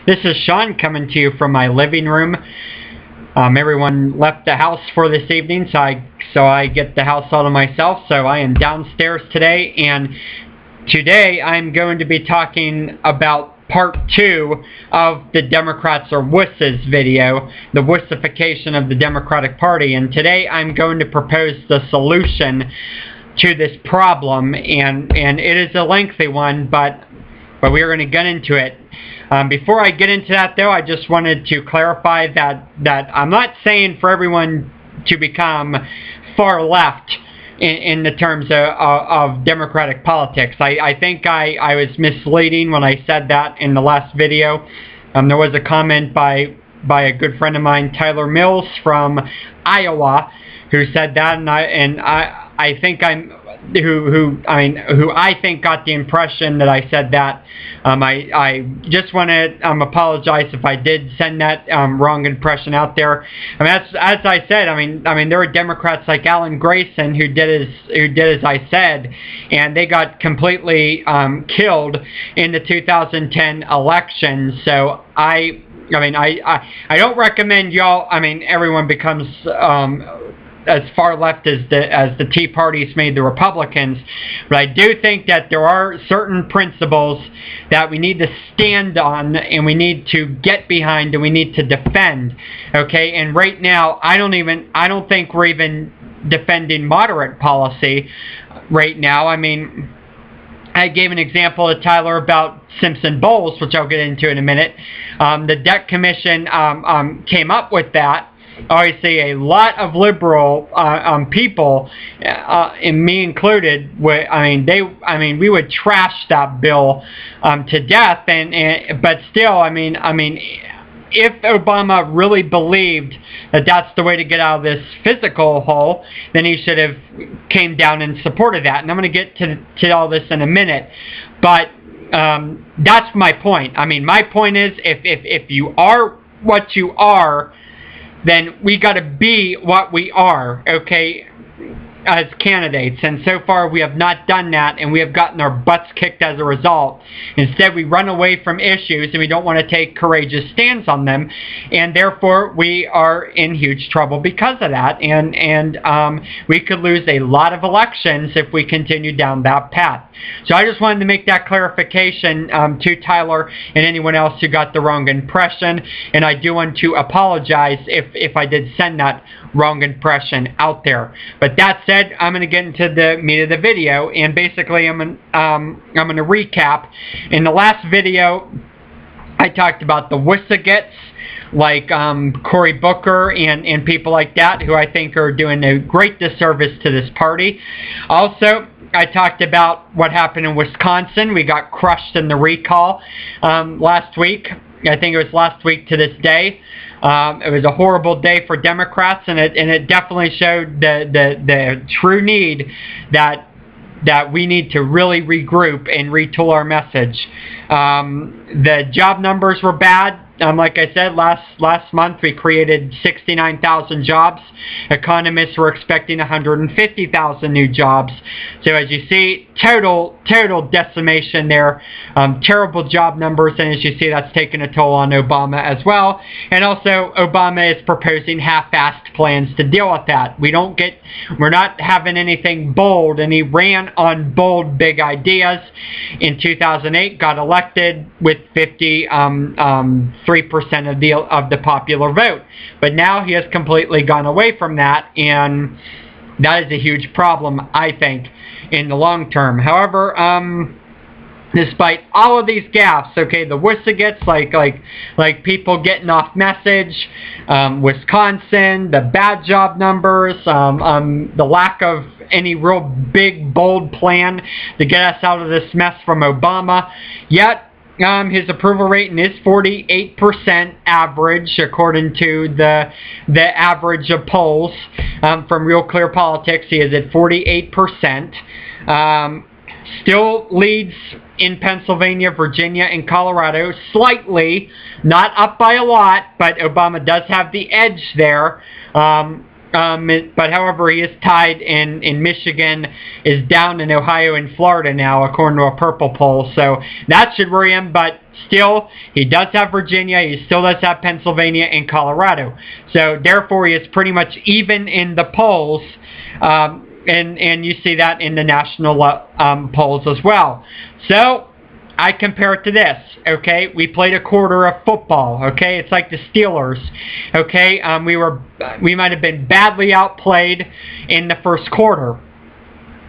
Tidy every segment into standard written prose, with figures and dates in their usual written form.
This is Sean coming to you from my living room. Everyone left the house for this evening, so I get the house all to myself. So I am downstairs today, and today I'm going to be talking about part 2 of the Democrats are wusses video, the wussification of the Democratic Party. And today I'm going to propose the solution to this problem, and it is a lengthy one, but we are going to get into it. Before I get into that, though, I just wanted to clarify that I'm not saying for everyone to become far left in the terms of Democratic politics. I think I was misleading when I said that in the last video. There was a comment by a good friend of mine, Tyler Mills from Iowa, who said that, and I think who I think got the impression that I said that. I just want to apologize if I did send that wrong impression out there. As I said, there were Democrats like Alan Grayson who did as I said, and they got completely killed in the 2010 election. So I don't recommend y'all. Everyone becomes as far left as the Tea Party's made the Republicans, but I do think that there are certain principles that we need to stand on, and we need to get behind, and we need to defend. Okay, and right now I don't think we're even defending moderate policy right now. I gave an example to Tyler about Simpson Bowles, which I'll get into in a minute. The Debt Commission came up with that. Obviously, a lot of liberal people, and me included, we would trash that bill to death. But still, if Obama really believed that that's the way to get out of this physical hole, then he should have came down and supported that. And I'm going to get to all this in a minute, but that's my point. My point is, if you are what you are, then we got to be what we are, okay, as candidates. And so far we have not done that, and we have gotten our butts kicked as a result. Instead, we run away from issues, and we don't want to take courageous stands on them, and therefore we are in huge trouble because of that. And we could lose a lot of elections if we continue down that path. So I just wanted to make that clarification to Tyler and anyone else who got the wrong impression, and I do want to apologize if I did send that wrong impression out there. But that said, I'm going to get into the meat of the video, and basically I'm going to recap. In the last video, I talked about the wussificates, like Cory Booker and people like that, who I think are doing a great disservice to this party. Also, I talked about what happened in Wisconsin. We got crushed in the recall last week. I think it was last week to this day. It was a horrible day for Democrats, and it definitely showed the true need that we need to really regroup and retool our message. The job numbers were bad. Like I said, last month we created 69,000 jobs. Economists were expecting 150,000 new jobs. So as you see, total decimation there. Terrible job numbers, and as you see, that's taken a toll on Obama as well. And also, Obama is proposing half-assed plans to deal with that. We're not having anything bold, and he ran on bold, big ideas. In 2008, got elected with 53% of the popular vote. But now he has completely gone away from that, and that is a huge problem, I think, in the long term. However, despite all of these gaffes, okay, the wussificates, like people getting off message, Wisconsin, the bad job numbers, the lack of any real big, bold plan to get us out of this mess from Obama, yet his approval rating is 48% average, according to the average of polls from Real Clear Politics. He is at 48%. Still leads in Pennsylvania, Virginia, and Colorado slightly, not up by a lot, but Obama does have the edge there. But however, he is tied in Michigan, is down in Ohio and Florida now, according to a purple poll. So that should worry him, but still, he does have Virginia, he still does have Pennsylvania and Colorado. So therefore, he is pretty much even in the polls, and you see that in the national polls as well. So I compare it to this, okay? We played a quarter of football, okay? It's like the Steelers, okay? We might have been badly outplayed in the first quarter.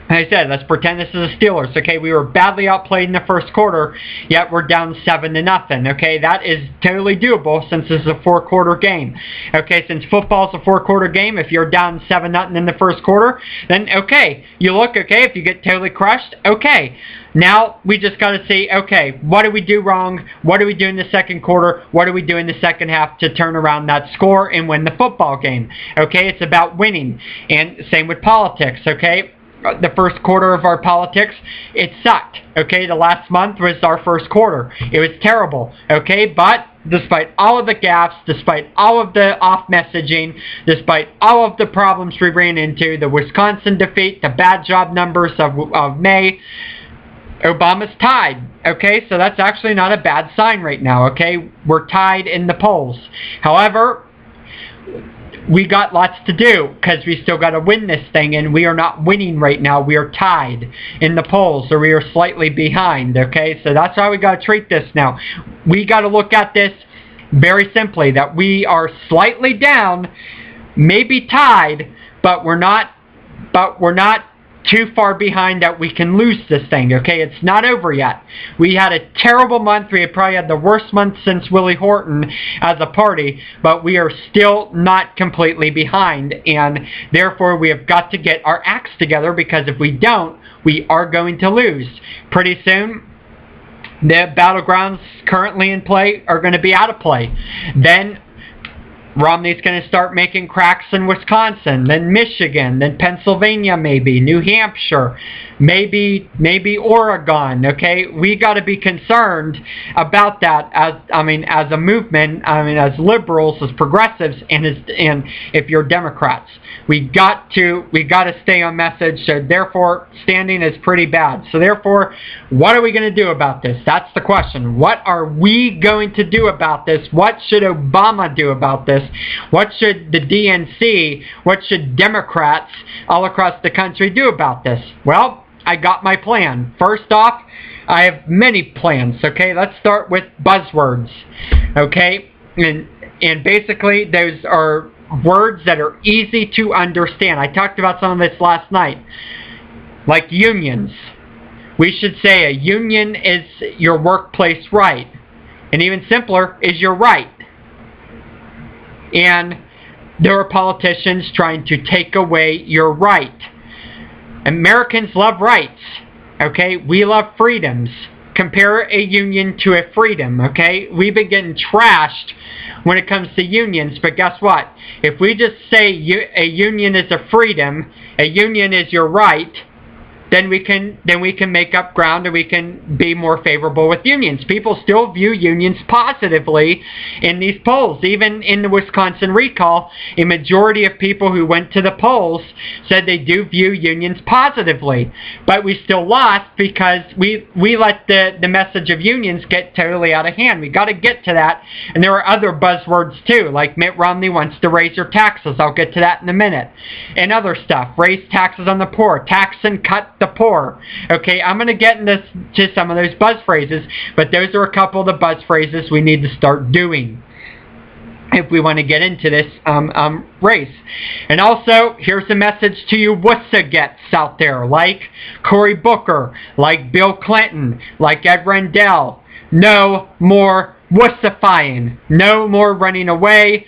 Like I said, let's pretend this is the Steelers, okay? We were badly outplayed in the first quarter, yet we're down 7-0, okay? That is totally doable since this is a 4-quarter game, okay? Since football is a 4-quarter game, if you're down 7-0 in the first quarter, then okay, you look okay. If you get totally crushed, okay. Now we just got to see, okay, what do we do wrong? What do we do in the second quarter? What do we do in the second half to turn around that score and win the football game? Okay, it's about winning, and same with politics, okay? The first quarter of our politics, it sucked, okay? The last month was our first quarter. It was terrible, okay? But despite all of the gaffes, despite all of the off-messaging, despite all of the problems we ran into, the Wisconsin defeat, the bad job numbers of May, Obama's tied, okay? So that's actually not a bad sign right now, okay? We're tied in the polls. However, we got lots to do because we still got to win this thing, and we are not winning right now. We are tied in the polls, or we are slightly behind, okay? So that's how we got to treat this now. We got to look at this very simply, that we are slightly down, maybe tied, but we're not too far behind that we can lose this thing, okay? It's not over yet. We had a terrible month. We had probably had the worst month since Willie Horton as a party, but we are still not completely behind, and therefore we have got to get our acts together, because if we don't, we are going to lose. Pretty soon, the battlegrounds currently in play are going to be out of play. Then Romney's going to start making cracks in Wisconsin, then Michigan, then Pennsylvania, maybe New Hampshire, maybe Oregon. Okay, we got to be concerned about that as a movement. As liberals, as progressives, and if you're Democrats, we got to stay on message. So therefore, standing is pretty bad. So therefore, what are we going to do about this? That's the question. What are we going to do about this? What should Obama do about this? What should the DNC, what should Democrats all across the country do about this? Well, I got my plan. First off, I have many plans, okay? Let's start with buzzwords, okay? And basically, those are words that are easy to understand. I talked about some of this last night, like unions. We should say a union is your workplace right. And even simpler is your right. And there are politicians trying to take away your right. Americans love rights, okay? We love freedoms. Compare a union to a freedom, okay? We've been getting trashed when it comes to unions, but guess what? If we just say a union is a freedom, a union is your right, then we can make up ground, and we can be more favorable with unions. People still view unions positively in these polls. Even in the Wisconsin recall, a majority of people who went to the polls said they do view unions positively. But we still lost because we let the message of unions get totally out of hand. We got to get to that. And there are other buzzwords too, like Mitt Romney wants to raise your taxes. I'll get to that in a minute. And other stuff. Raise taxes on the poor. Tax and cut the poor. Okay, I'm going to get into some of those buzz phrases, but those are a couple of the buzz phrases we need to start doing if we want to get into this race. And also, here's a message to you Wussifications out there, like Cory Booker, like Bill Clinton, like Ed Rendell. No more wussifying. No more running away.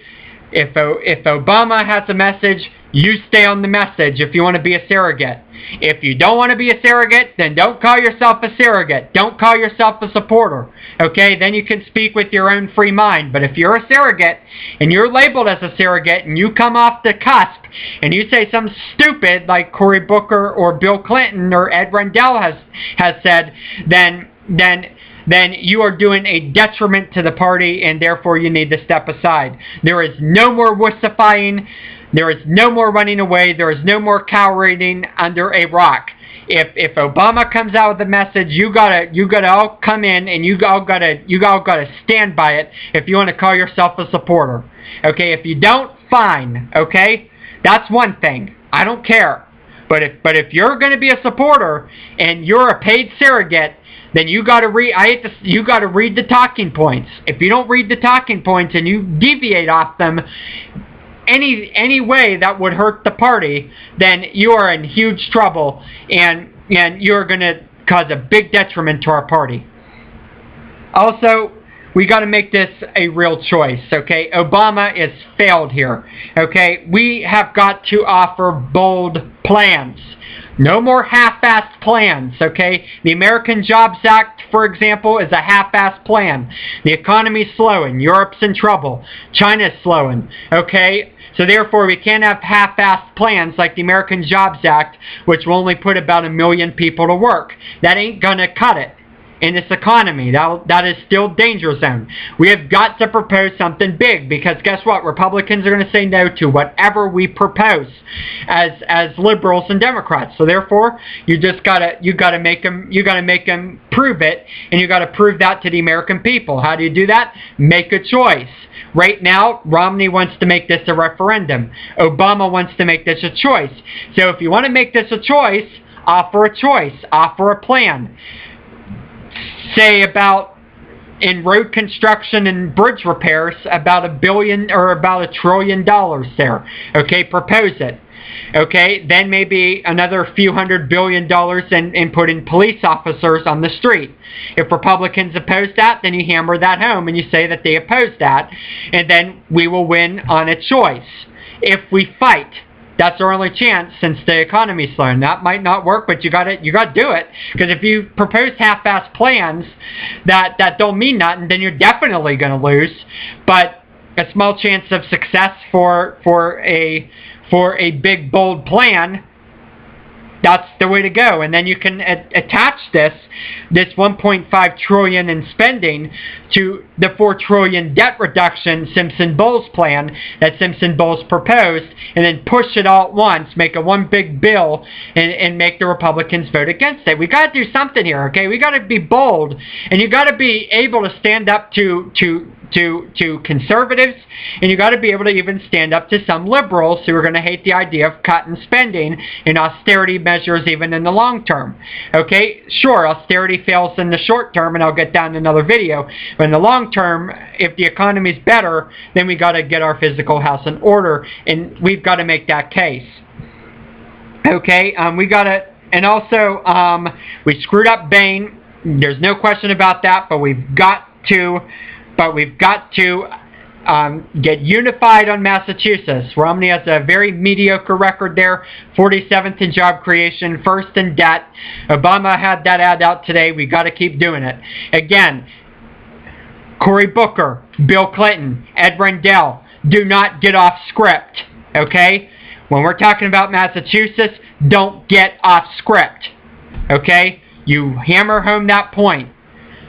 If Obama has a message, you stay on the message if you want to be a surrogate. If you don't want to be a surrogate, then don't call yourself a surrogate. Don't call yourself a supporter. Okay? Then you can speak with your own free mind. But if you're a surrogate, and you're labeled as a surrogate, and you come off the cusp, and you say something stupid like Cory Booker or Bill Clinton or Ed Rendell has said, then you are doing a detriment to the party, and therefore you need to step aside. There is no more wussifying. There is no more running away. There is no more cowering under a rock. if Obama comes out with a message, you gotta all come in and you all gotta stand by it if you want to call yourself a supporter. Okay, if you don't, fine. Okay, that's one thing. I don't care. But if you're going to be a supporter and you're a paid surrogate, then you got to read. You got to read the talking points. If you don't read the talking points and you deviate off them any way that would hurt the party, then you are in huge trouble, and you're going to cause a big detriment to our party. Also, we got to make this a real choice, okay? Obama is failed here, okay? We have got to offer bold plans. No more half-assed plans, okay? The American Jobs Act, for example, is a half-assed plan. The economy's slowing. Europe's in trouble. China's slowing, okay? So therefore, we can't have half-assed plans like the American Jobs Act, which will only put about 1 million people to work. That ain't gonna cut it in this economy. That is still danger zone. We have got to propose something big, because guess what? Republicans are going to say no to whatever we propose as liberals and Democrats. So therefore, you gotta make them prove it, and you got to prove that to the American people. How do you do that? Make a choice. Right now, Romney wants to make this a referendum. Obama wants to make this a choice. So if you want to make this a choice, offer a choice. Offer a plan. Say about, in road construction and bridge repairs, about $1 billion or about $1 trillion there. Okay, propose it. Okay, then maybe another few $100 billion and put in police officers on the street. If Republicans oppose that, then you hammer that home and you say that they oppose that, and then we will win on a choice. If we fight, that's our only chance, since the economy's slowing. That might not work, but you got to do it. Because if you propose half-assed plans that don't mean nothing, then you're definitely going to lose. But a small chance of success for a big bold plan. That's the way to go. And then you can attach this 1.5 trillion in spending to the 4 trillion debt reduction Simpson-Bowles plan that Simpson-Bowles proposed, and then push it all at once, make a one big bill, and make the Republicans vote against it. We got to do something here, okay? We got to be bold, and you got to be able to stand up to conservatives, and you got to be able to even stand up to some liberals who are going to hate the idea of cutting spending and austerity measures even in the long term. Okay, sure, austerity fails in the short term, and I'll get down in another video, but in the long term, if the economy's better, then we got to get our physical house in order, and we've got to make that case. Okay, we got to, and also, we screwed up Bain. There's no question about that, but we've got to get unified on Massachusetts. Romney has a very mediocre record there, 47th in job creation, first in debt. Obama had that ad out today. We got to keep doing it. Again, Cory Booker, Bill Clinton, Ed Rendell, do not get off script, okay? When we're talking about Massachusetts, don't get off script, okay? You hammer home that point,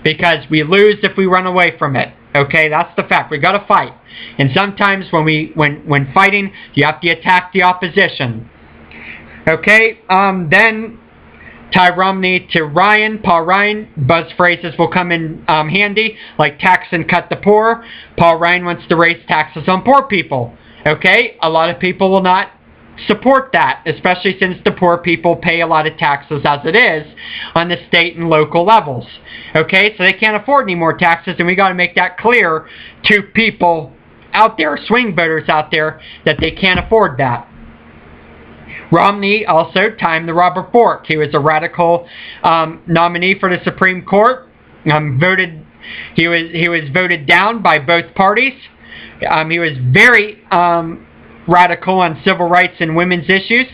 because we lose if we run away from it. Okay, that's the fact. We got to fight, and sometimes when fighting, you have to attack the opposition. Okay, then tie Romney to Ryan, Paul Ryan. Buzz phrases will come in handy, like tax and cut the poor. Paul Ryan wants to raise taxes on poor people. Okay, a lot of people will not support that, especially since the poor people pay a lot of taxes as it is on the state and local levels. Okay, so they can't afford any more taxes, and we got to make that clear to people out there, swing voters out there, that they can't afford that. Romney also timed the rubber fork. He was a radical nominee for the Supreme Court. He was voted down by both parties. He was very radical on civil rights and women's issues.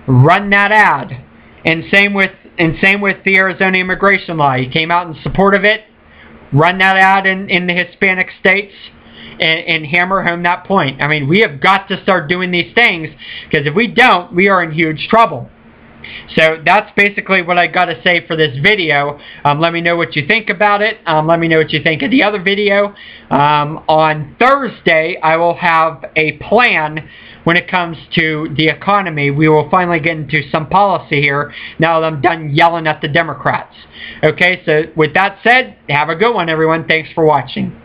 Run that ad. And same with the Arizona immigration law. He came out in support of it. Run that ad in the Hispanic states, and hammer home that point. I mean, we have got to start doing these things, because if we don't, we are in huge trouble. So that's basically what I got to say for this video. Let me know what you think about it. Let me know what you think of the other video. On Thursday, I will have a plan when it comes to the economy. We will finally get into some policy here now that I'm done yelling at the Democrats. Okay, so with that said, have a good one, everyone. Thanks for watching.